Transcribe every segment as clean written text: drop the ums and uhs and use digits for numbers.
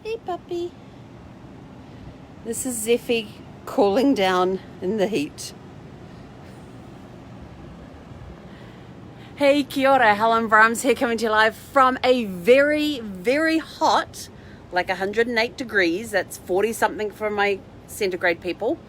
Hey, puppy. This is Zeffie cooling down in the heat. Hey, kia ora, Helen Brahms here, coming to you live from a very, very hot, like 108 degrees, that's 40 something for my centigrade people,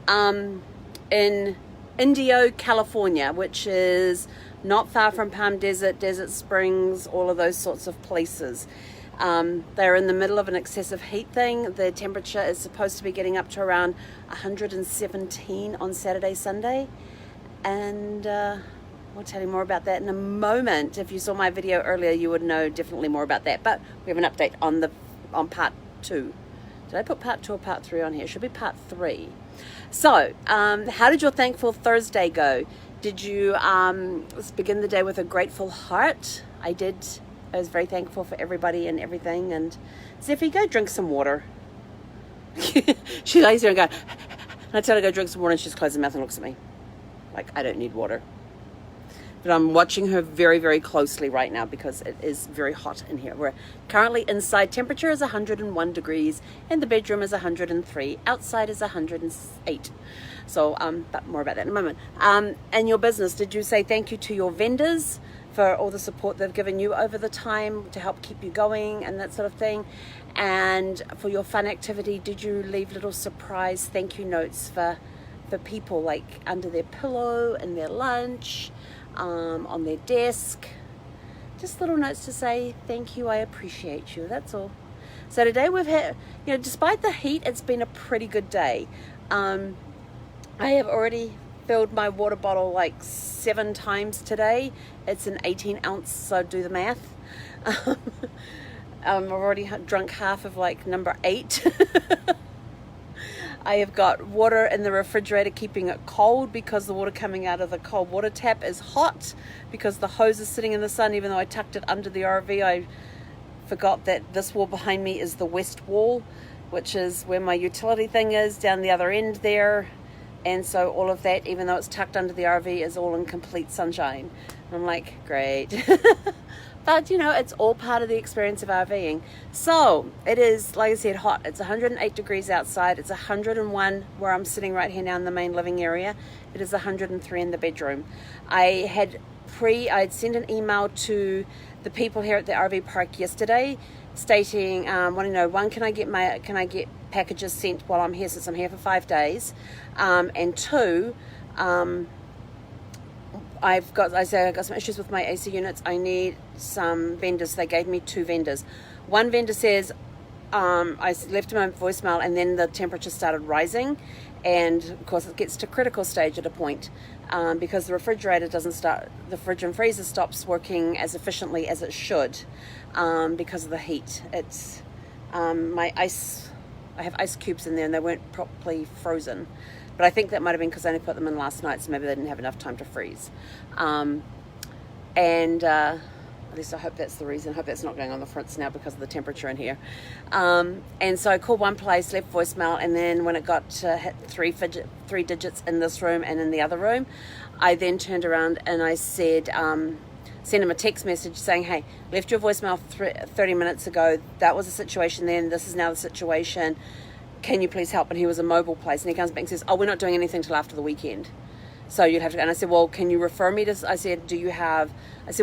in Indio, California, which is not far from Palm Desert, Desert Springs, all of those sorts of places. They're in the middle of an excessive heat thing. The temperature is supposed to be getting up to around 117 on Saturday, Sunday, and we'll tell you more about that in a moment. If you saw my video earlier, you would know definitely more about that. But we have an update on part 2. Did I put part 2 or part 3 on here? It should be part 3. So, how did your Thankful Thursday go? Did you begin the day with a grateful heart? I did. I was very thankful for everybody and everything. And Zeffie, go drink some water. She lays there and goes, and I tell her to go drink some water, and she just closes her mouth and looks at me like I don't need water. But I'm watching her very, very closely right now because it is very hot in here. We're currently inside. Temperature is 101 degrees and the bedroom is 103. Outside is 108. So, but more about that in a moment. And your business, did you say thank you to your vendors for all the support they've given you over the time to help keep you going and that sort of thing? And for your fun activity, did you leave little surprise thank you notes for people, like under their pillow and their lunch, on their desk? Just little notes to say thank you, I appreciate you, that's all. So today we've had, despite the heat, it's been a pretty good day. I have already filled my water bottle like 7 times today. It's an 18 ounce, so do the math. I've already drunk half of like number 8. I have got water in the refrigerator keeping it cold because the water coming out of the cold water tap is hot because the hose is sitting in the sun. Even though I tucked it under the RV, I forgot that this wall behind me is the west wall, which is where my utility thing is, down the other end there. And so all of that, even though it's tucked under the RV, is all in complete sunshine. And I'm like, great. But, it's all part of the experience of RVing. So it is, like I said, hot. It's 108 degrees outside. It's 101 where I'm sitting right here now in the main living area. It is 103 in the bedroom. I had sent an email to the people here at the RV park yesterday stating, wanting to know, one, can I get packages sent while I'm here, since I'm here for 5 days? And 2, I've got some issues with my AC units. I need some vendors. They gave me 2 vendors. One vendor says, I left him a voicemail and then the temperature started rising. And of course it gets to critical stage at a point because the refrigerator the fridge and freezer stops working as efficiently as it should because of the heat. It's my ice, I have ice cubes in there and they weren't properly frozen. But I think that might have been because I only put them in last night, so maybe they didn't have enough time to freeze. At least I hope that's the reason. I hope that's not going on the fronts now because of the temperature in here. And so I called one place, left voicemail, and then when it got to hit 3 digits in this room and in the other room, I then turned around and I said, sent him a text message saying, hey, left your voicemail 30 minutes ago. That was the situation then. This is now the situation. Can you please help? And he was a mobile place. And he comes back and says, oh, we're not doing anything till after the weekend. So you'd have to go. And I said, well, can you refer me to, I said,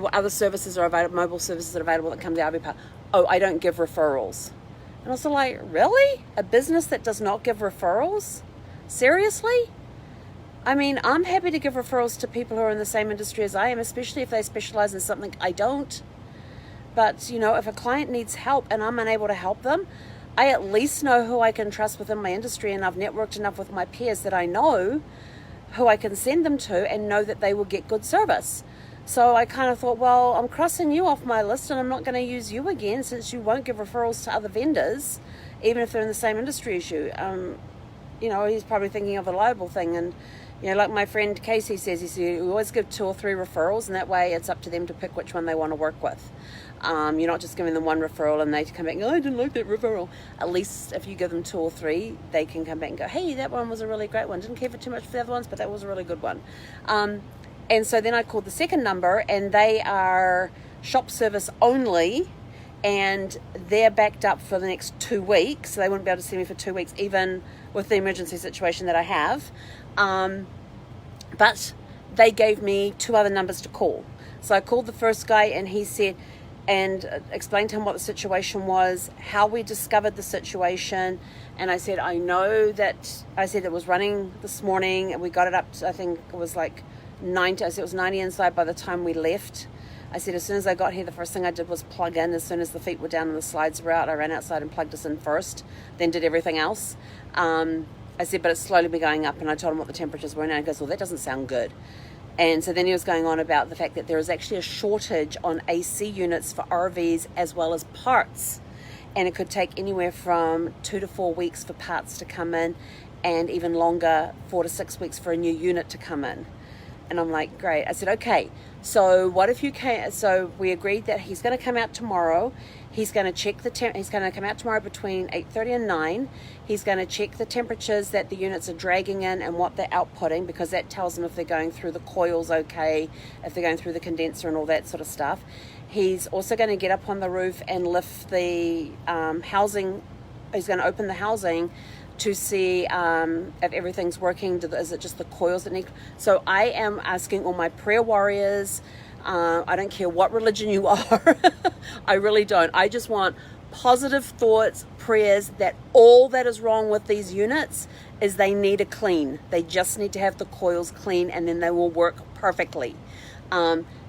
what other services are available, mobile services are available that come to RV Park? Oh, I don't give referrals. And I was like, really? A business that does not give referrals? Seriously? I mean, I'm happy to give referrals to people who are in the same industry as I am, especially if they specialize in something I don't. But, if a client needs help and I'm unable to help them, I at least know who I can trust within my industry, and I've networked enough with my peers that I know who I can send them to and know that they will get good service. So I kind of thought, well, I'm crossing you off my list and I'm not going to use you again since you won't give referrals to other vendors, even if they're in the same industry as you. He's probably thinking of a liable thing. And, like my friend Casey says, he said, you always give 2 or 3 referrals, and that way it's up to them to pick which one they want to work with. You're not just giving them 1 referral and they come back and go, I didn't like that referral. At least if you give them 2 or 3, they can come back and go, hey, that one was a really great one. Didn't care for too much for the other ones, but that was a really good one. And so then I called the second number, and they are shop service only, and they're backed up for the next 2 weeks, so they wouldn't be able to see me for 2 weeks, even with the emergency situation that I have. But they gave me 2 other numbers to call. So I called the first guy, and he said, and explained to him what the situation was, how we discovered the situation. And I said, I said it was running this morning, and we got it up to, I think it was like 90. I said it was 90 inside by the time we left. I said, as soon as I got here, the first thing I did was plug in. As soon as the feet were down and the slides were out, I ran outside and plugged us in first, then did everything else. I said, but it's slowly been going up, and I told him what the temperatures were, and he goes, well, that doesn't sound good. And so then he was going on about the fact that there is actually a shortage on AC units for RVs as well as parts. And it could take anywhere from 2 to 4 weeks for parts to come in, and even longer, 4 to 6 weeks for a new unit to come in. And I'm like, great. I said, okay, so what if you can? So we agreed that he's going to come out tomorrow. He's going to check he's going to come out tomorrow between 8:30 and 9. He's going to check the temperatures that the units are dragging in and what they're outputting, because that tells them if they're going through the coils okay, if they're going through the condenser and all that sort of stuff. He's also going to get up on the roof and lift the housing. He's going to open the housing to see if everything's working. Is it just the coils that need? So I am asking all my prayer warriors. I don't care what religion you are. I really don't. I just want positive thoughts, prayers that all that is wrong with these units is they need a clean. They just need to have the coils clean, and then they will work perfectly.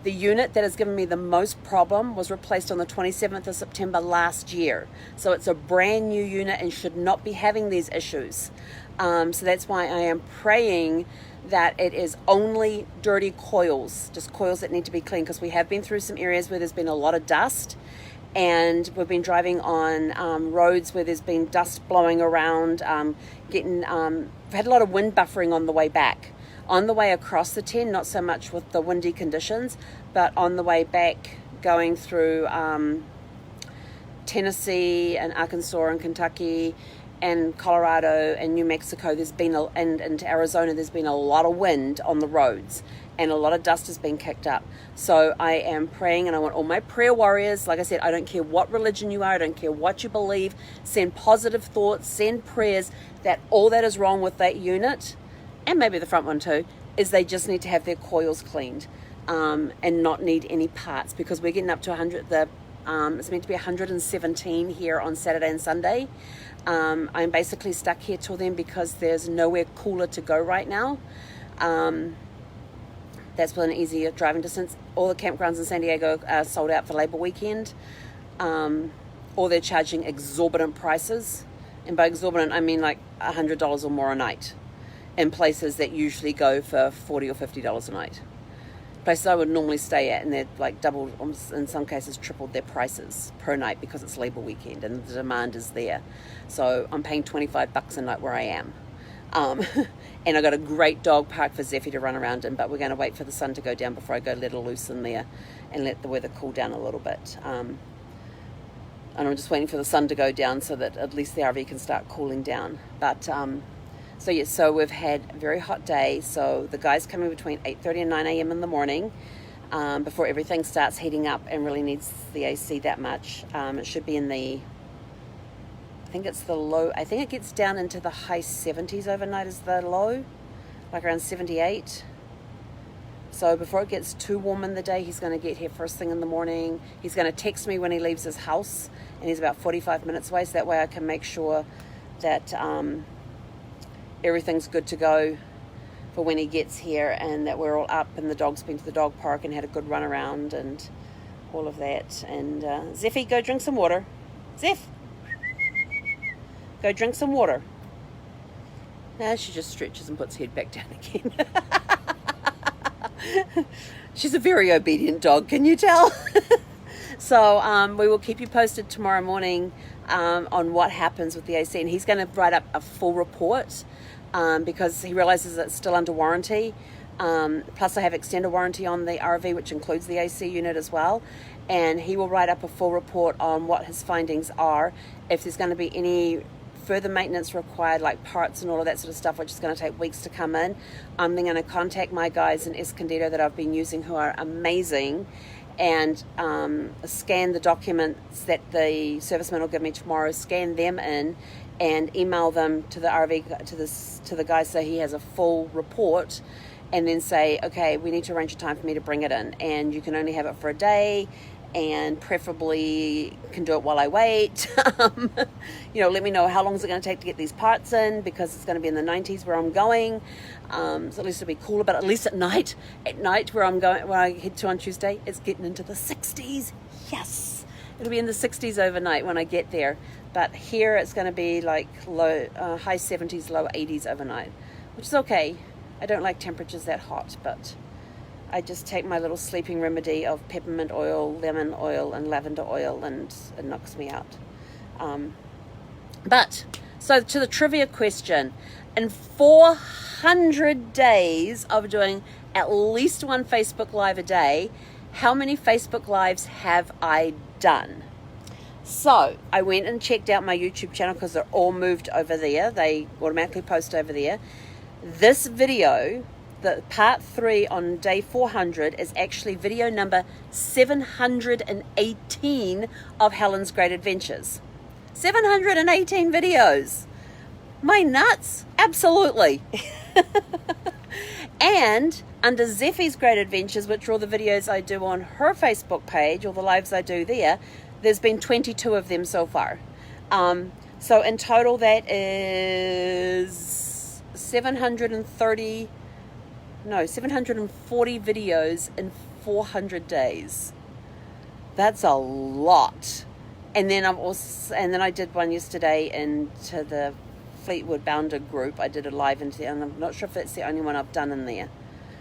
The unit that has given me the most problem was replaced on the 27th of September last year. So it's a brand new unit and should not be having these issues. So that's why I am praying that it is only dirty coils, just coils that need to be cleaned, because we have been through some areas where there's been a lot of dust, and we've been driving on roads where there's been dust blowing around, we've had a lot of wind buffering on the way back. On the way across the 10, not so much with the windy conditions, but on the way back going through Tennessee and Arkansas and Kentucky and Colorado and New Mexico, and into Arizona, there's been a lot of wind on the roads, and a lot of dust has been kicked up. So I am praying, and I want all my prayer warriors, like I said, I don't care what religion you are, I don't care what you believe, send positive thoughts, send prayers that all that is wrong with that unit, and maybe the front one too, is they just need to have their coils cleaned, and not need any parts, because we're getting up to 100. It's meant to be 117 here on Saturday and Sunday. I'm basically stuck here till then because there's nowhere cooler to go right now. That's within an easier driving distance. All the campgrounds in San Diego are sold out for Labor Weekend, or they're charging exorbitant prices. And by exorbitant, I mean like $100 or more a night, in places that usually go for $40 or $50 a night. Places I would normally stay at, and they're like doubled, in some cases tripled their prices per night, because it's Labor Weekend and the demand is there. So I'm paying $25 a night where I am. And I got a great dog park for Zeffie to run around in, but we're going to wait for the sun to go down before I go let her loose in there and let the weather cool down a little bit. And I'm just waiting for the sun to go down so that at least the RV can start cooling down. But so we've had a very hot day. So the guys coming between 8:30 and 9 a.m. in the morning, before everything starts heating up and really needs the AC that much. It should be in the, I think it's the low, I think it gets down into the high 70s overnight is the low, like around 78. So before it gets too warm in the day, he's going to get here first thing in the morning. He's going to text me when he leaves his house, and he's about 45 minutes away, so that way I can make sure that everything's good to go for when he gets here, and that we're all up and the dog's been to the dog park and had a good run around and all of that. And Zeffie, go drink some water. Zeph, go drink some water. Now she just stretches and puts her head back down again. She's a very obedient dog, can you tell? So we will keep you posted tomorrow morning on what happens with the AC, and he's going to write up a full report, because he realizes it's still under warranty. Plus I have extended warranty on the RV, which includes the AC unit as well, and he will write up a full report on what his findings are, if there's going to be any further maintenance required, like parts and all of that sort of stuff, which is going to take weeks to come in. I'm then going to contact my guys in Escondido that I've been using, who are amazing, and scan the documents that the serviceman will give me tomorrow, scan them in, and email them to the RV to the guy so he has a full report, and then say, okay, we need to arrange a time for me to bring it in, and you can only have it for a day, and preferably can do it while I wait. Let me know how long is it going to take to get these parts in, because it's going to be in the 90s where I'm going. So at least it'll be cooler, but at least at night where I'm going, where I head to on Tuesday, it's getting into the 60s. Yes, it'll be in the 60s overnight when I get there. But here it's going to be like high 70s, low 80s overnight, which is okay. I don't like temperatures that hot, but I just take my little sleeping remedy of peppermint oil, lemon oil, and lavender oil, and it knocks me out. So to the trivia question, in 400 days of doing at least one Facebook Live a day, how many Facebook Lives have I done? So I went and checked out my YouTube channel, because they're all moved over there. They automatically post over there. This video, the part 3 on day 400, is actually video number 718 of Helen's Great Adventures. 718 videos. My nuts? Absolutely. And under Zeffie's Great Adventures, which are all the videos I do on her Facebook page, all the lives I do there, there's been 22 of them so far. So in total that is 740 videos in 400 days. That's a lot. And then I did one yesterday into the Fleetwood Bounder group. I did a live into there, and I'm not sure if that's the only one I've done in there.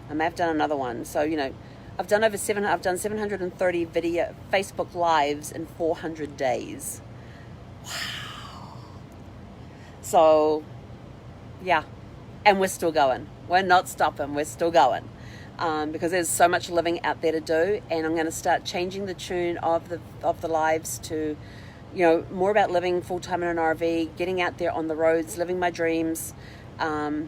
I may have done another one. So, I've done 730 video Facebook lives in 400 days. Wow. So, yeah. And we're still going. We're not stopping. We're still going. Because there's so much living out there to do, and I'm going to start changing the tune of the lives to, more about living full-time in an RV, getting out there on the roads, living my dreams, because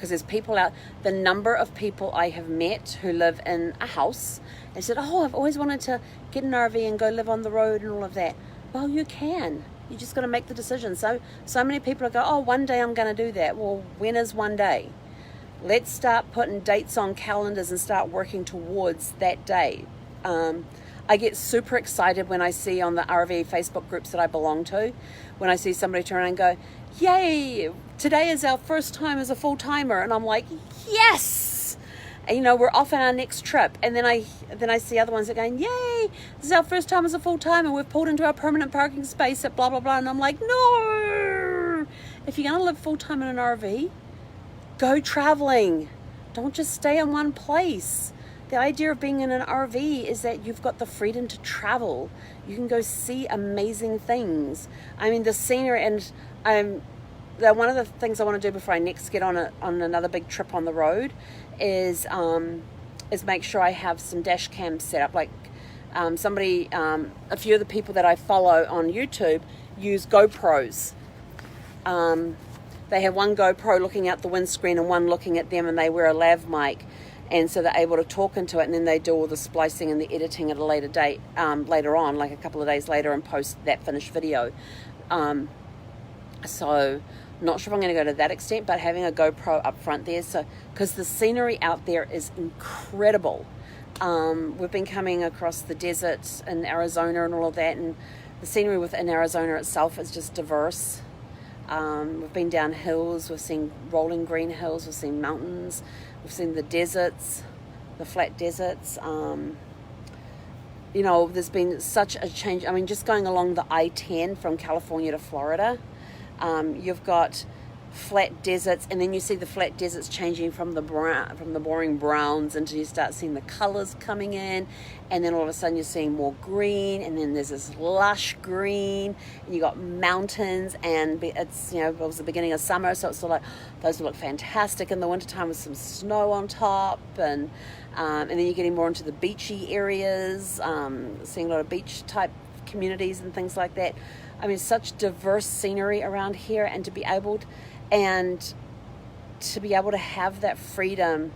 there's people out, the number of people I have met who live in a house and said, oh, I've always wanted to get an RV and go live on the road and all of that. Well, you can. You just got to make the decision. So many people go, oh, one day I'm going to do that. Well, when is one day? Let's start putting dates on calendars and start working towards that day. I get super excited when I see on the RV Facebook groups that I belong to, when I see somebody turn around and go, yay, today is our first time as a full-timer. And I'm like, yes! And, we're off on our next trip. And then I see other ones that are going, yay, this is our first time as a full-timer. We've pulled into our permanent parking space at blah, blah, blah. And I'm like, no! If you're going to live full-time in an RV, go traveling. Don't just stay in one place. The idea of being in an RV is that you've got the freedom to travel. You can go see amazing things. I mean, the scenery, and one of the things I want to do before I next get on another big trip on the road is make sure I have some dash cams set up. Like a few of the people that I follow on YouTube use GoPros. They have one GoPro looking out the windscreen and one looking at them, and they wear a lav mic. And so they're able to talk into it, and then they do all the splicing and the editing at a later date, later on, like a couple of days later, and post that finished video. So not sure if I'm going to go to that extent, but having a GoPro up front there, so because the scenery out there is incredible. We've been coming across the desert in Arizona and all of that, and the scenery within Arizona itself is just diverse. We've been down hills, we've seen rolling green hills, we've seen mountains, we've seen the deserts, the flat deserts. There's been such a change. I mean, just going along the I-10 from California to Florida, you've got flat deserts, and then you see the flat deserts changing from the boring browns until you start seeing the colors coming in, and then all of a sudden you're seeing more green, and then there's this lush green, and you got mountains, and it's it was the beginning of summer, so it's sort of like those look fantastic in the wintertime with some snow on top, and then you're getting more into the beachy areas, seeing a lot of beach type communities and things like that. I mean, such diverse scenery around here, and to be able to have that freedom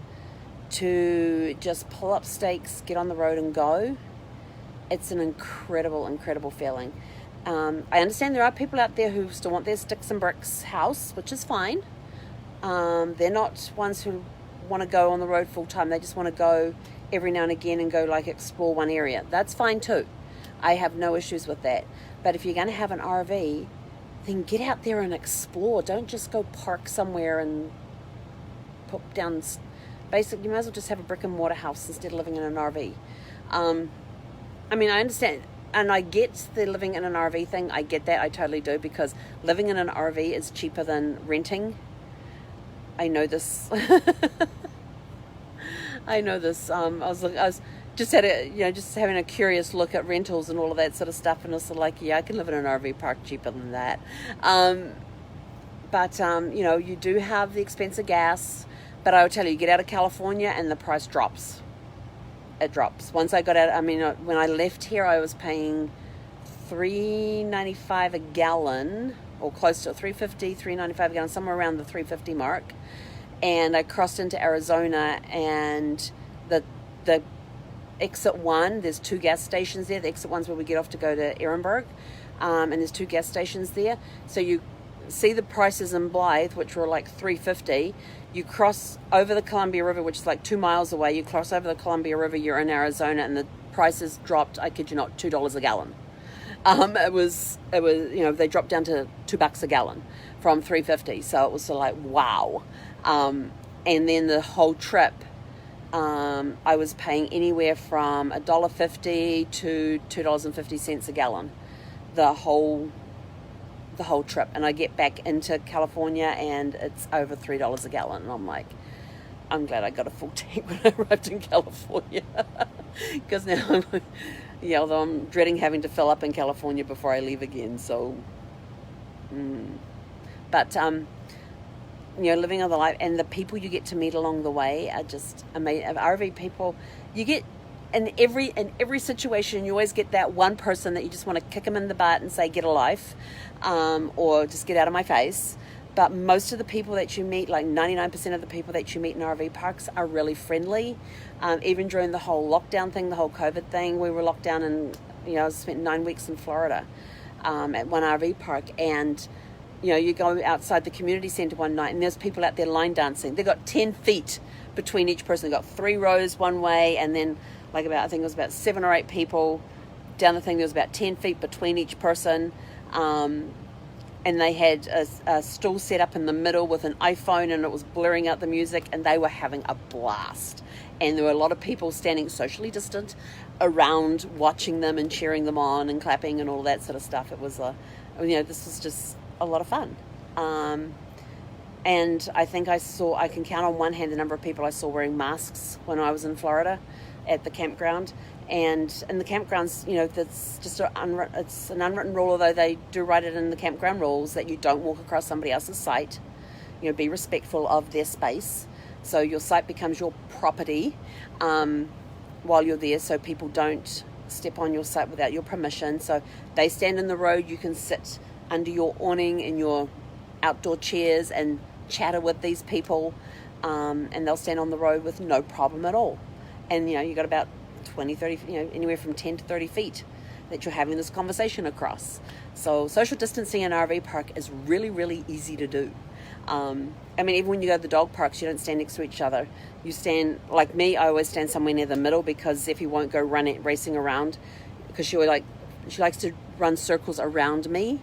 to just pull up stakes, get on the road and go. It's an incredible, incredible feeling. I understand there are people out there who still want their sticks and bricks house, which is fine. They're not ones who want to go on the road full time. They just want to go every now and again and go like explore one area. That's fine too. I have no issues with that. But if you're going to have an RV, then get out there and explore. Don't just go park somewhere and put down. Basically, you might as well just have a brick and mortar house instead of living in an RV. I mean, I understand, and I get the living in an RV thing. I get that. I totally do, because living in an RV is cheaper than renting. I know this. I know this. I was just just having a curious look at rentals and all of that sort of stuff, and I was like, yeah, I can live in an RV park cheaper than that. But you do have the expense of gas. But I will tell you, get out of California and the price drops. It drops. Once I got out, I mean, when I left here, I was paying $3.95 a gallon, or close to $3.50, $3.95 a gallon, somewhere around the $3.50 mark. And I crossed into Arizona, and the exit one, there's 2 gas stations there. The exit one's where we get off to go to Ehrenberg, and there's 2 gas stations there. So you see the prices in Blythe, which were like $3.50. You cross over the Columbia River, which is like 2 miles away. You cross over the Columbia River, you're in Arizona, and the prices dropped, I kid you not, $2 a gallon. It was they dropped down to $2 a gallon from $3.50. So it was sort of like, wow. And then the whole trip, I was paying anywhere from $1.50 to $2.50 a gallon. The whole trip, and I get back into California and it's over $3 a gallon, and I'm like, I'm glad I got a full tank when I arrived in California, because now although I'm dreading having to fill up in California before I leave again. So but living on the life, and the people you get to meet along the way are just amazing. RV people, you get in every situation, you always get that one person that you just want to kick them in the butt and say, get a life, or just get out of my face. But most of the people that you meet, like 99% of the people that you meet in RV parks, are really friendly. Even during the whole lockdown thing, the whole COVID thing, we were locked down, and I spent 9 weeks in Florida at one RV park, and you go outside the community center one night and there's people out there line dancing. They've got 10 feet between each person. They've got 3 rows one way, and then I think it was about 7 or 8 people down the thing. There was about 10 feet between each person. And they had a stool set up in the middle with an iPhone, and it was blurring out the music, and they were having a blast. And there were a lot of people standing socially distant around, watching them and cheering them on and clapping and all that sort of stuff. It was this was just a lot of fun. And I think I can count on one hand the number of people I saw wearing masks when I was in Florida at the campground. And in the campgrounds, that's just it's an unwritten rule, although they do write it in the campground rules, that you don't walk across somebody else's site. Be respectful of their space. So your site becomes your property while you're there, so people don't step on your site without your permission. So they stand in the road. You can sit under your awning in your outdoor chairs and chatter with these people, and they'll stand on the road with no problem at all. And you got about 20, 30, anywhere from 10 to 30 feet that you're having this conversation across. So social distancing in an RV park is really, really easy to do. Even when you go to the dog parks, you don't stand next to each other. You stand, like me, I always stand somewhere near the middle, because Zeffie won't go racing around, because she likes to run circles around me.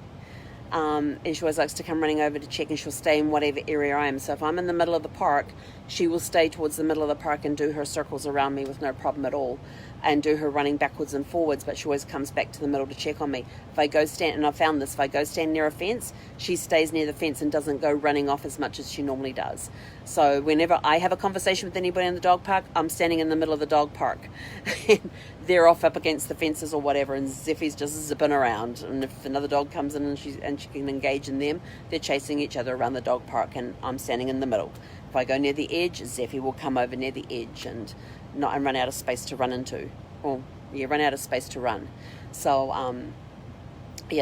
And she always likes to come running over to check, and she'll stay in whatever area I am. So if I'm in the middle of the park, she will stay towards the middle of the park and do her circles around me with no problem at all, and do her running backwards and forwards, but she always comes back to the middle to check on me. If I go stand, and I found this, if I go stand near a fence, she stays near the fence and doesn't go running off as much as she normally does. So whenever I have a conversation with anybody in the dog park, I'm standing in the middle of the dog park. And they're off up against the fences or whatever, and Zeffie's just zipping around. And if another dog comes in and she can engage in them, they're chasing each other around the dog park, and I'm standing in the middle. If I go near the edge, Zeffie will come over near the edge and run out of space to run into. Run out of space to run. So,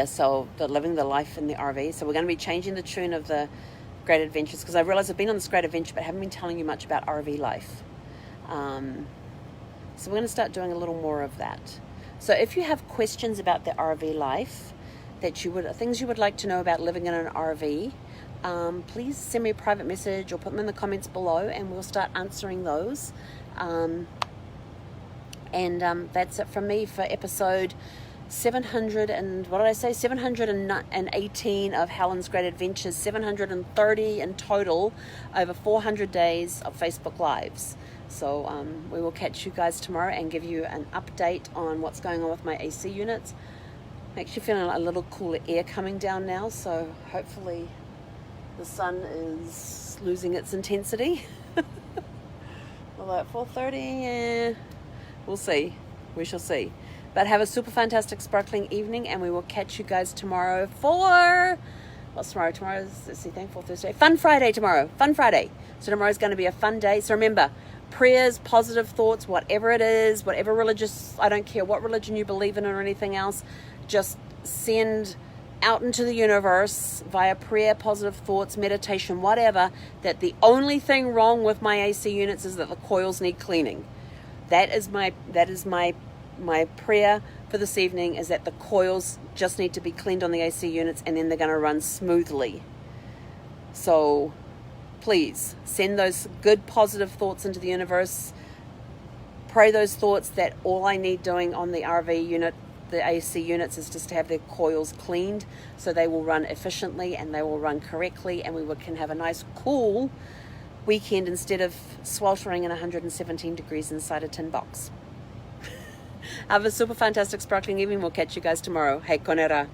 so the living the life in the RV. So we're going to be changing the tune of the Great Adventures, because I realize I've been on this Great Adventure, but I haven't been telling you much about RV life. So we're going to start doing a little more of that. So if you have questions about the RV life, things you would like to know about living in an RV, please send me a private message or put them in the comments below, and we'll start answering those. That's it from me for episode 718 of Helen's Great Adventures, 730 in total over 400 days of Facebook Lives. So we will catch you guys tomorrow and give you an update on what's going on with my AC units. I'm actually feeling a little cooler air coming down now, so hopefully the sun is losing its intensity. Although at 4:30, we'll see. We shall see. But have a super fantastic sparkling evening, and we will catch you guys tomorrow for... What's tomorrow? Tomorrow's, let's see, Thankful Thursday. Fun Friday tomorrow. Fun Friday. So tomorrow's going to be a fun day. So remember, prayers, positive thoughts, whatever it is, whatever religious, I don't care what religion you believe in or anything else, just send out into the universe via prayer, positive thoughts, meditation, whatever, that the only thing wrong with my AC units is that the coils need cleaning. That is my prayer for this evening, is that the coils just need to be cleaned on the AC units, and then they're going to run smoothly. So please send those good positive thoughts into the universe. Pray those thoughts that all I need doing on the RV unit, the AC units, is just to have their coils cleaned so they will run efficiently and they will run correctly, and we can have a nice cool weekend instead of sweltering in 117 degrees inside a tin box. Have a super fantastic sparkling evening. We'll catch you guys tomorrow. Hei konera.